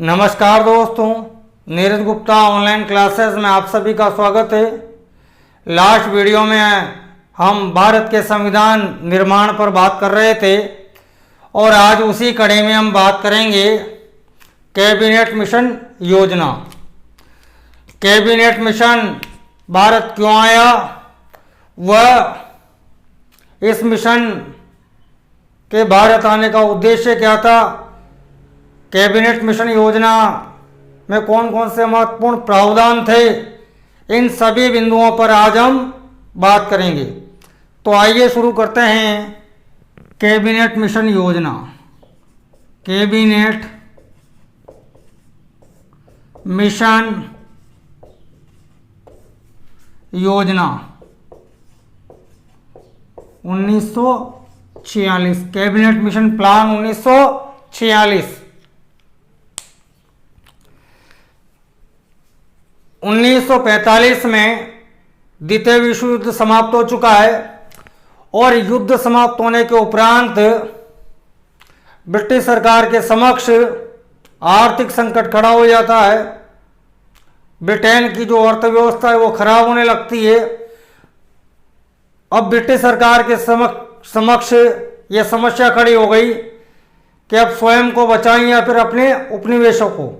नमस्कार दोस्तों, Neeraj Gupta online classes में आप सभी का स्वागत है। लास्ट वीडियो में हम भारत के संविधान निर्माण पर बात कर रहे थे और आज उसी कड़ी में हम बात करेंगे कैबिनेट मिशन योजना। कैबिनेट मिशन भारत क्यों आया, वह इस मिशन के भारत आने का उद्देश्य क्या था, कैबिनेट मिशन योजना में कौन कौन से महत्वपूर्ण प्रावधान थे, इन सभी बिंदुओं पर आज हम बात करेंगे। तो आइए शुरू करते हैं कैबिनेट मिशन योजना। कैबिनेट मिशन योजना 1946, कैबिनेट मिशन प्लान 1946। 1945 में द्वितीय विश्व युद्ध समाप्त हो चुका है और युद्ध समाप्त होने के उपरांत ब्रिटिश सरकार के समक्ष आर्थिक संकट खड़ा हो जाता है। ब्रिटेन की जो अर्थव्यवस्था है वो खराब होने लगती है। अब ब्रिटिश सरकार के समक्ष यह समस्या खड़ी हो गई कि अब स्वयं को बचाएं या फिर अपने उपनिवेशों को।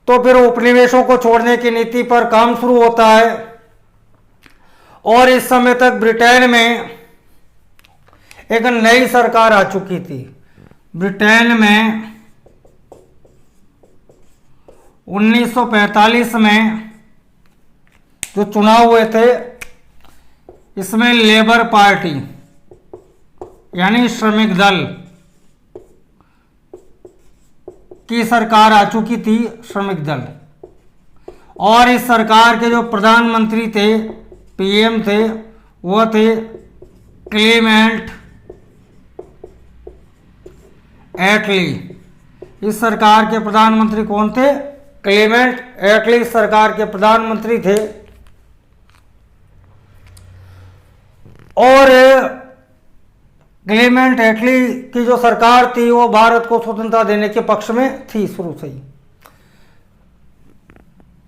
तो फिर उपनिवेशों को छोड़ने की नीति पर काम शुरू होता है और इस समय तक ब्रिटेन में एक नई सरकार आ चुकी थी। ब्रिटेन में 1945 में जो चुनाव हुए थे, इसमें लेबर पार्टी यानी श्रमिक दल की सरकार आ चुकी थी, श्रमिक दल। और इस सरकार के जो प्रधानमंत्री थे, पीएम थे, वह थे क्लेमेंट एटली। इस सरकार के प्रधानमंत्री कौन थे? क्लेमेंट एटली सरकार के प्रधानमंत्री थे। और क्लेमेंट एटली की जो सरकार थी वो भारत को स्वतंत्रता देने के पक्ष में थी शुरू से ही।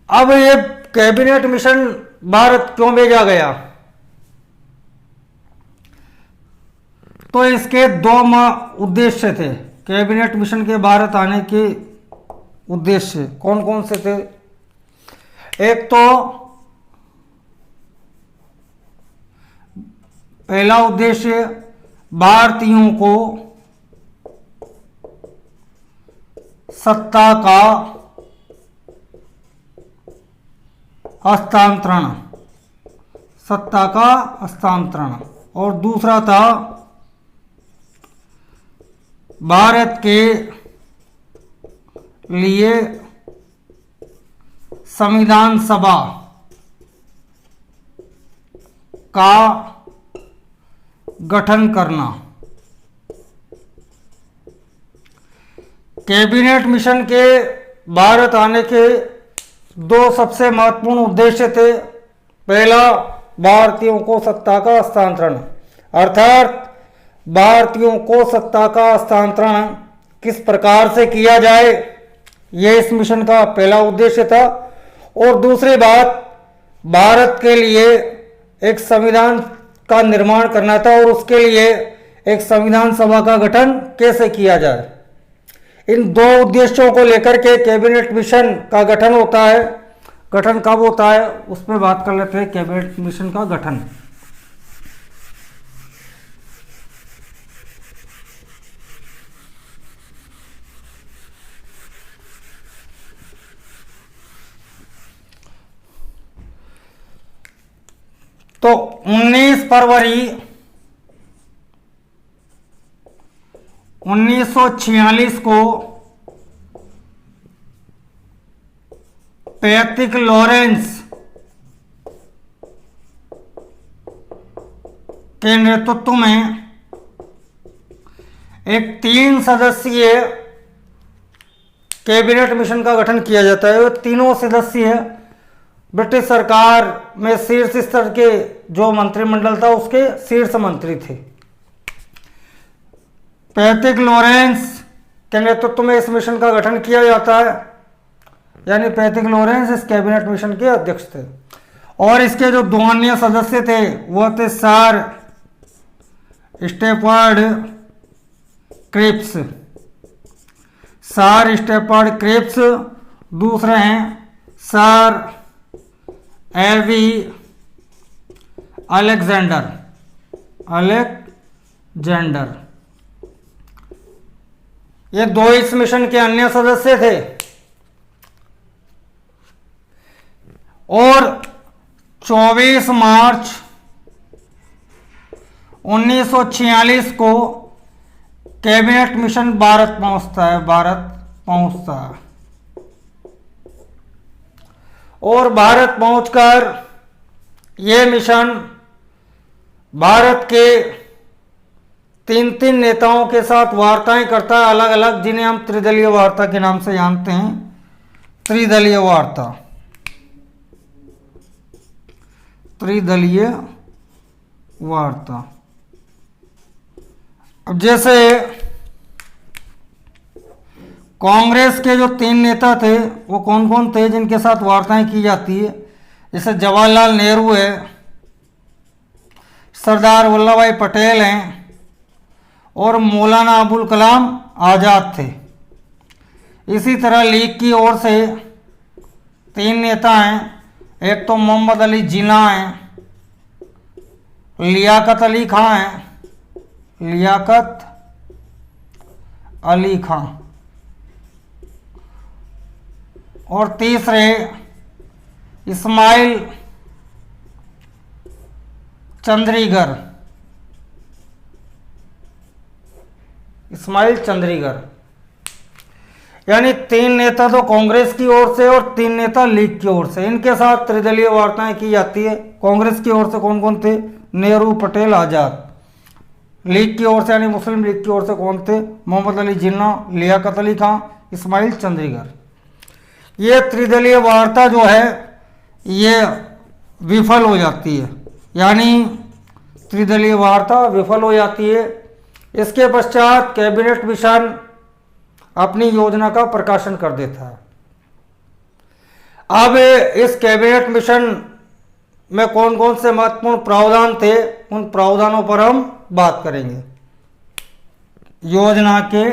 अब ये कैबिनेट मिशन भारत क्यों भेजा गया, तो इसके दो उद्देश्य थे। कैबिनेट मिशन के भारत आने के उद्देश्य कौन कौन से थे? एक तो पहला उद्देश्य भारतीयों को सत्ता का हस्तांतरण, और दूसरा था भारत के लिए संविधान सभा का गठन करना। कैबिनेट मिशन के भारत आने के दो सबसे महत्वपूर्ण उद्देश्य थे। पहला, भारतीयों को सत्ता का हस्तांतरण, अर्थात भारतीयों को सत्ता का हस्तांतरण किस प्रकार से किया जाए, यह इस मिशन का पहला उद्देश्य था। और दूसरी बात, भारत के लिए एक संविधान का निर्माण करना था और उसके लिए एक संविधान सभा का गठन कैसे किया जाए। इन दो उद्देश्यों को लेकर के कैबिनेट मिशन का गठन होता है। गठन कब होता है उसमें बात कर लेते हैं। कैबिनेट मिशन का गठन तो 19 फरवरी 1946 को पैट्रिक लॉरेंस के नेतृत्व में एक 3 सदस्यीय कैबिनेट मिशन का गठन किया जाता है। तीनों सदस्य ब्रिटिश सरकार में शीर्ष स्तर के जो मंत्रिमंडल था उसके शीर्ष मंत्री थे। पैट्रिक लॉरेंस के नेतृत्व में इस मिशन का गठन किया जाता है, यानी पैट्रिक लॉरेंस इस कैबिनेट मिशन के अध्यक्ष थे। और इसके जो 2 अन्य सदस्य थे वो थे sir Stafford Cripps, sir Stafford Cripps. दूसरे हैं सर एवी अलेक्जेंडर। ये 2 इस मिशन के अन्य सदस्य थे। और 24 मार्च 1946 को कैबिनेट मिशन भारत पहुंचता है। और भारत पहुंचकर ये मिशन भारत के 3 नेताओं के साथ वार्ताएं करता है अलग अलग, जिन्हें हम त्रिदलीय वार्ता के नाम से जानते हैं। त्रिदलीय वार्ता। अब जैसे कांग्रेस के जो 3 नेता थे वो कौन कौन थे जिनके साथ वार्ताएं की जाती है, जैसे जवाहरलाल नेहरू है, सरदार वल्लभ भाई पटेल हैं और मौलाना अबुल कलाम आज़ाद थे। इसी तरह लीग की ओर से 3 नेता हैं, एक तो मोहम्मद अली जिन्ना हैं, लियाकत अली खां और तीसरे इस्माइल चंद्रीगर। यानी 3 नेता तो कांग्रेस की ओर से और 3 नेता लीग की ओर से, इनके साथ त्रिदलीय वार्ताएं की जाती है। कांग्रेस की ओर से कौन कौन थे? नेहरू, पटेल, आज़ाद। लीग की ओर से यानी मुस्लिम लीग की ओर से कौन थे? मोहम्मद अली जिन्ना, लियाकत अली खां, इस्माइल चंद्रीगर। ये त्रिदलीय वार्ता जो है ये विफल हो जाती है, यानी त्रिदलीय वार्ता विफल हो जाती है। इसके पश्चात कैबिनेट मिशन अपनी योजना का प्रकाशन कर देता है। अब इस कैबिनेट मिशन में कौन कौन से महत्वपूर्ण प्रावधान थे, उन प्रावधानों पर हम बात करेंगे। योजना के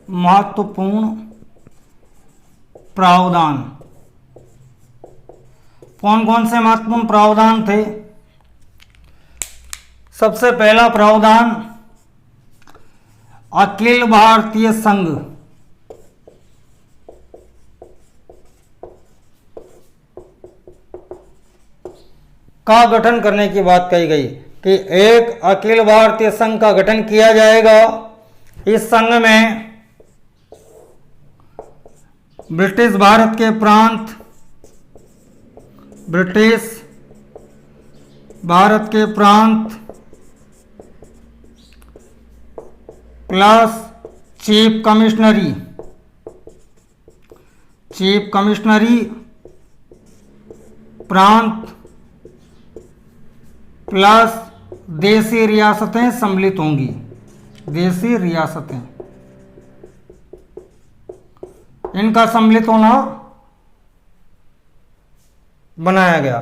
महत्वपूर्ण प्रावधान, कौन कौन से महत्वपूर्ण प्रावधान थे? सबसे पहला प्रावधान अखिल भारतीय संघ का गठन करने की बात कही गई कि एक अखिल भारतीय संघ का गठन किया जाएगा। इस संघ में ब्रिटिश भारत के प्रांत प्लस चीफ कमिश्नरी प्रांत प्लस देशी रियासतें सम्मिलित होंगी। देशी रियासतें, इनका सम्मिलित होना बनाया गया।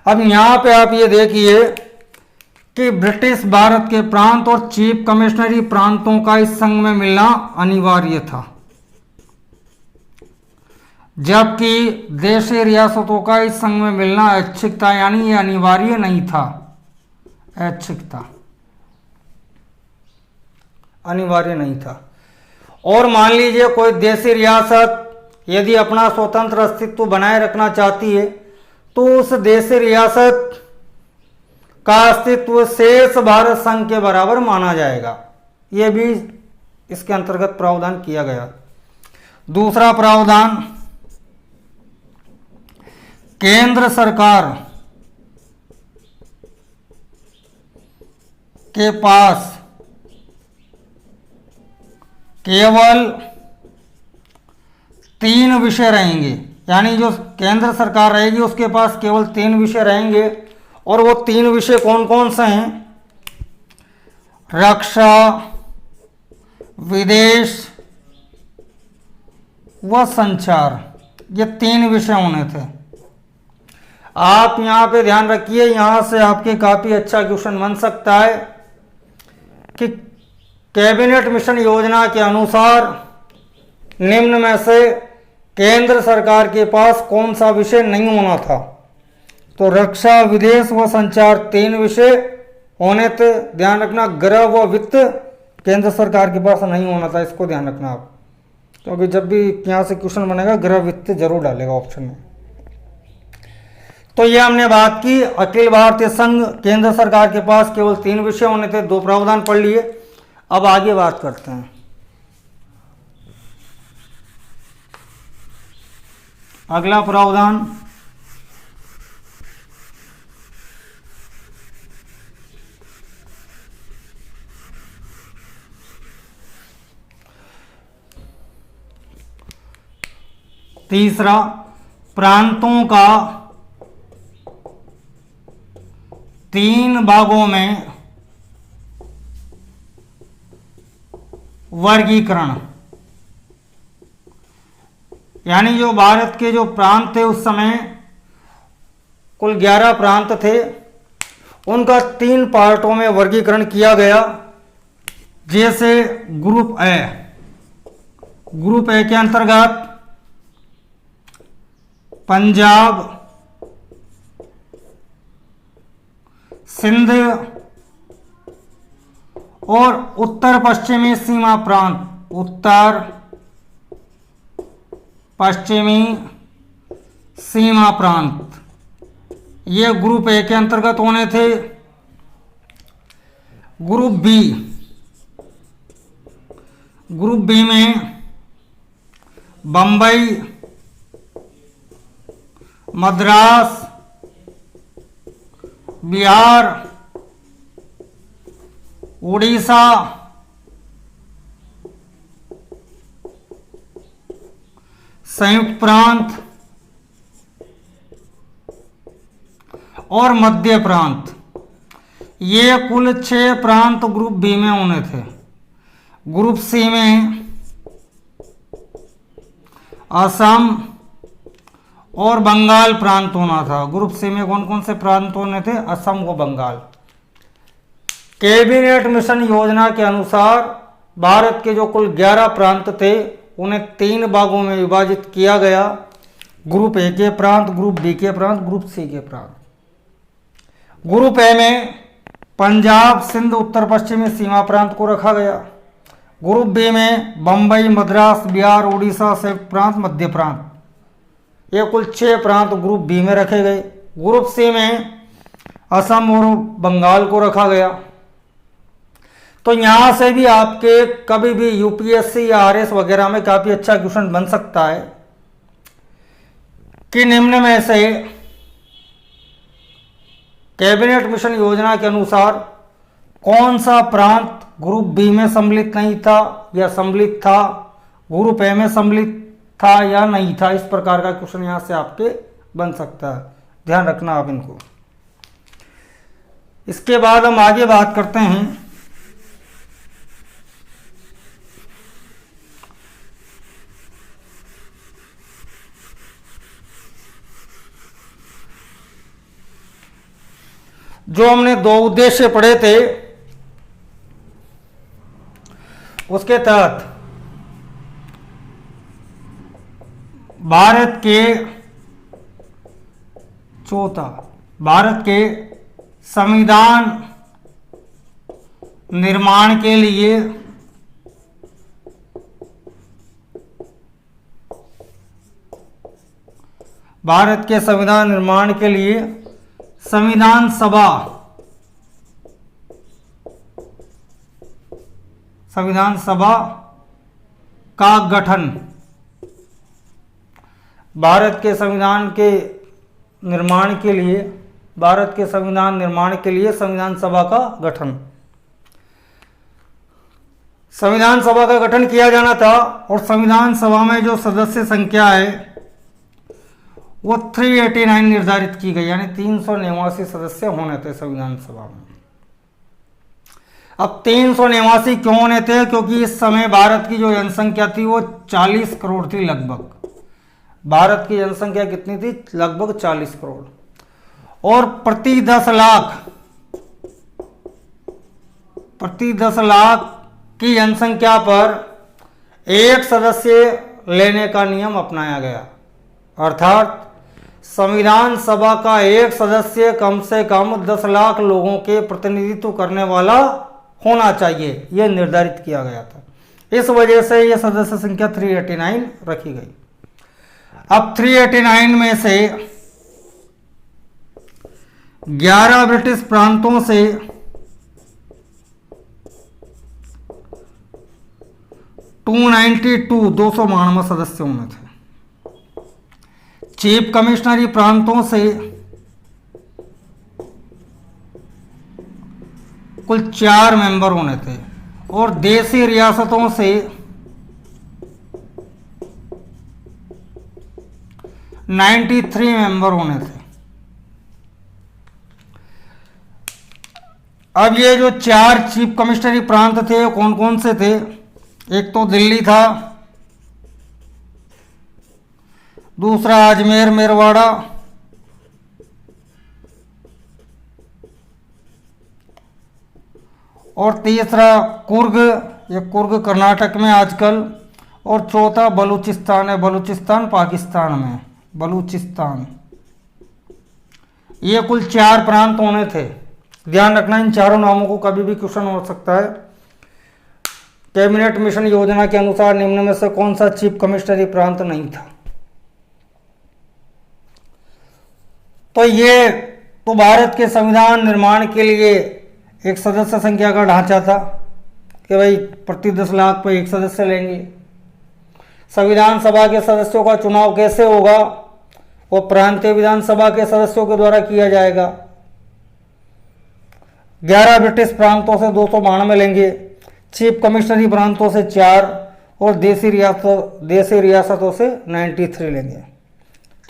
अब यहां पे आप ये देखिए कि ब्रिटिश भारत के प्रांत और चीफ कमिश्नरी प्रांतों का इस संघ में मिलना अनिवार्य था, जबकि देशी रियासतों का इस संघ में मिलना ऐच्छिक था, यानी ये अनिवार्य नहीं था, ऐच्छिक था, अनिवार्य नहीं था। और मान लीजिए कोई देशी रियासत यदि अपना स्वतंत्र अस्तित्व बनाए रखना चाहती है तो उस देशी रियासत का अस्तित्व शेष भारत संघ के बराबर माना जाएगा। यह भी इसके अंतर्गत प्रावधान किया गया। दूसरा प्रावधान, केंद्र सरकार के पास केवल 3 विषय रहेंगे, यानी जो केंद्र सरकार रहेगी उसके पास केवल 3 विषय रहेंगे। और वो 3 विषय कौन कौन से हैं? रक्षा, विदेश व संचार, ये 3 विषय होने थे। आप यहाँ पे ध्यान रखिए, यहाँ से आपके काफ़ी अच्छा क्वेश्चन बन सकता है कि कैबिनेट मिशन योजना के अनुसार निम्न में से केंद्र सरकार के पास कौन सा विषय नहीं होना था। तो रक्षा, विदेश व संचार 3 विषय होने थे। ध्यान रखना, गृह व वित्त केंद्र सरकार के पास नहीं होना था, इसको ध्यान रखना आप, क्योंकि जब भी यहाँ से क्वेश्चन बनेगा गृह वित्त जरूर डालेगा ऑप्शन में। तो ये हमने बात की, अखिल भारतीय संघ केंद्र सरकार के पास केवल 3 विषय होने थे, 2 प्रावधान पढ़ लिए। अब आगे बात करते हैं। अगला प्रावधान तीसरा, प्रांतों का 3 भागों में वर्गीकरण। यानी जो भारत के जो प्रांत थे उस समय कुल 11 प्रांत थे, उनका 3 पार्टों में वर्गीकरण किया गया। जैसे ग्रुप ए, ग्रुप ए के अंतर्गत पंजाब, सिंध और उत्तर पश्चिमी सीमा प्रांत, उत्तर पश्चिमी सीमा प्रांत, ये ग्रुप ए के अंतर्गत होने थे। ग्रुप बी, ग्रुप बी में बंबई, मद्रास, बिहार, उड़ीसा, संयुक्त प्रांत और मध्य प्रांत, ये कुल 6 प्रांत ग्रुप बी में होने थे। ग्रुप सी में असम और बंगाल प्रांत होना था। ग्रुप सी में कौन कौन से प्रांत होने थे? असम व बंगाल। कैबिनेट मिशन योजना के अनुसार भारत के जो कुल 11 प्रांत थे उन्हें 3 भागों में विभाजित किया गया। ग्रुप ए के प्रांत, ग्रुप बी के प्रांत, ग्रुप सी के प्रांत। ग्रुप ए में पंजाब, सिंध, उत्तर पश्चिमी सीमा प्रांत को रखा गया। ग्रुप बी में बंबई, मद्रास, बिहार, उड़ीसा, संयुक्त प्रांत, मध्य प्रांत, ये कुल 6 प्रांत ग्रुप बी में रखे गए। ग्रुप सी में असम और बंगाल को रखा गया। तो यहाँ से भी आपके कभी भी यूपीएससी या आरएस वगैरह में काफ़ी अच्छा क्वेश्चन बन सकता है कि निम्न में से कैबिनेट मिशन योजना के अनुसार कौन सा प्रांत ग्रुप बी में सम्मिलित नहीं था या सम्मिलित था, ग्रुप ए में सम्मिलित था या नहीं था। इस प्रकार का क्वेश्चन यहाँ से आपके बन सकता है, ध्यान रखना आप इनको। इसके बाद हम आगे बात करते हैं जो हमने 2 उद्देश्य पढ़े थे उसके तहत भारत के चौथा, भारत के संविधान निर्माण के लिए संविधान सभा का गठन, भारत के संविधान निर्माण के लिए संविधान सभा का गठन, संविधान सभा का गठन किया जाना था। और संविधान सभा में जो सदस्य संख्या है वो 389 निर्धारित की गई, यानी 389 सदस्य होने थे संविधान सभा में। अब 389 क्यों होने थे? क्योंकि इस समय भारत की जो जनसंख्या थी वो 40 करोड़ थी लगभग। भारत की जनसंख्या कितनी थी? लगभग 40 करोड़। और प्रति 10 लाख की जनसंख्या पर एक सदस्य लेने का नियम अपनाया गया। अर्थात संविधान सभा का एक सदस्य कम से कम 10 लाख लोगों के प्रतिनिधित्व करने वाला होना चाहिए, यह निर्धारित किया गया था। इस वजह से यह सदस्य संख्या 389 रखी गई। अब 389 में से 11 ब्रिटिश प्रांतों से 292 सदस्य होने थे। चीफ कमिश्नरी प्रांतों से कुल 4 मेंबर होने थे और देशी रियासतों से 93 मेंबर होने थे। अब ये जो 4 चीफ कमिश्नरी प्रांत थे वो कौन कौन से थे? एक तो दिल्ली था, दूसरा अजमेर मेरवाड़ा, और तीसरा कुर्ग, ये कुर्ग कर्नाटक में आजकल, और चौथा बलूचिस्तान है, बलूचिस्तान पाकिस्तान में, बलूचिस्तान। ये कुल 4 प्रांत होने थे। ध्यान रखना इन चारों नामों को कभी भी क्वेश्चन हो सकता है। कैबिनेट मिशन योजना के अनुसार निम्न में से कौन सा चीफ कमिश्नरी प्रांत नहीं था? तो ये तो भारत के संविधान निर्माण के लिए एक सदस्य संख्या का ढांचा था कि भाई प्रति 10 लाख पर एक सदस्य लेंगे। संविधान सभा के सदस्यों का चुनाव कैसे होगा? वो प्रांतीय विधानसभा के सदस्यों के द्वारा किया जाएगा। 11 ब्रिटिश प्रांतों से 292 लेंगे, चीफ कमिश्नरी प्रांतों से 4 और देशी रियासतों से 93 लेंगे।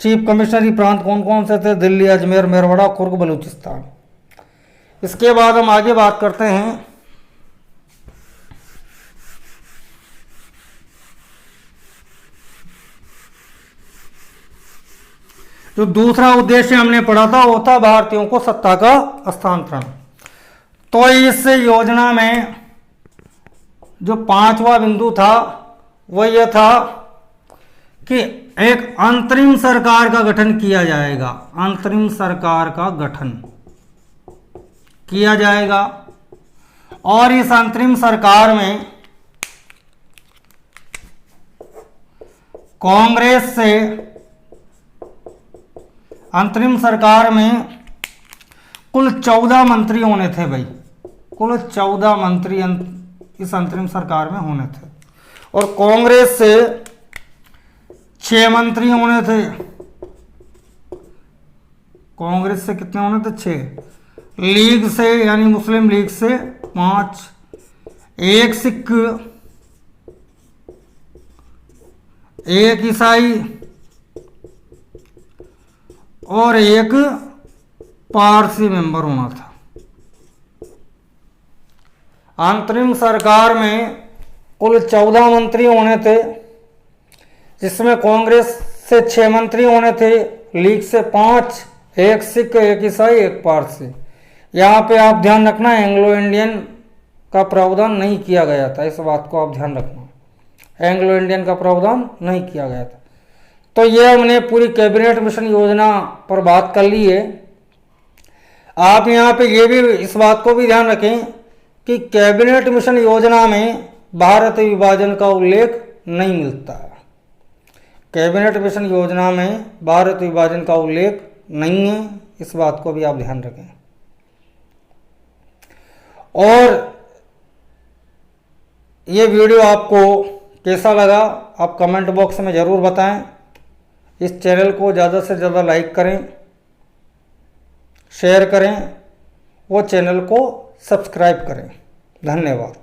चीफ कमिश्नरी प्रांत कौन कौन से थे? दिल्ली, अजमेर, मेरवाड़ा, कुर्ग, बलूचिस्तान। इसके बाद हम आगे बात करते हैं जो दूसरा उद्देश्य हमने पढ़ा था वो था भारतीयों को सत्ता का हस्तांतरण। तो इस योजना में जो 5वां बिंदु था वह यह था कि एक अंतरिम सरकार का गठन किया जाएगा। अंतरिम सरकार का गठन किया जाएगा और इस अंतरिम सरकार में कांग्रेस से, अंतरिम सरकार में कुल 14 मंत्री होने थे भाई, कुल 14 मंत्री इस अंतरिम सरकार में होने थे और कांग्रेस से 6 मंत्री होने थे। कांग्रेस से कितने होने थे? 6। लीग से यानी मुस्लिम लीग से 5, एक सिख, एक ईसाई और एक पारसी मेंबर होना था। अंतरिम सरकार में कुल 14 मंत्री होने थे जिसमें कांग्रेस से 6 मंत्री होने थे, लीग से 5, एक सिख, एक ईसाई, एक पारसी। यहाँ पे आप ध्यान रखना एंग्लो इंडियन का प्रावधान नहीं किया गया था, इस बात को आप ध्यान रखना, एंग्लो इंडियन का प्रावधान नहीं किया गया था। तो ये हमने पूरी कैबिनेट मिशन योजना पर बात कर ली है। आप यहाँ पे ये भी इस बात को भी ध्यान रखें कि कैबिनेट मिशन योजना में भारत विभाजन का उल्लेख नहीं मिलता है। कैबिनेट मिशन योजना में भारत विभाजन का उल्लेख नहीं है, इस बात को भी आप ध्यान रखें। और ये वीडियो आपको कैसा लगा आप कमेंट बॉक्स में ज़रूर बताएं। इस चैनल को ज़्यादा से ज़्यादा लाइक करें, शेयर करें, वो चैनल को सब्सक्राइब करें। धन्यवाद।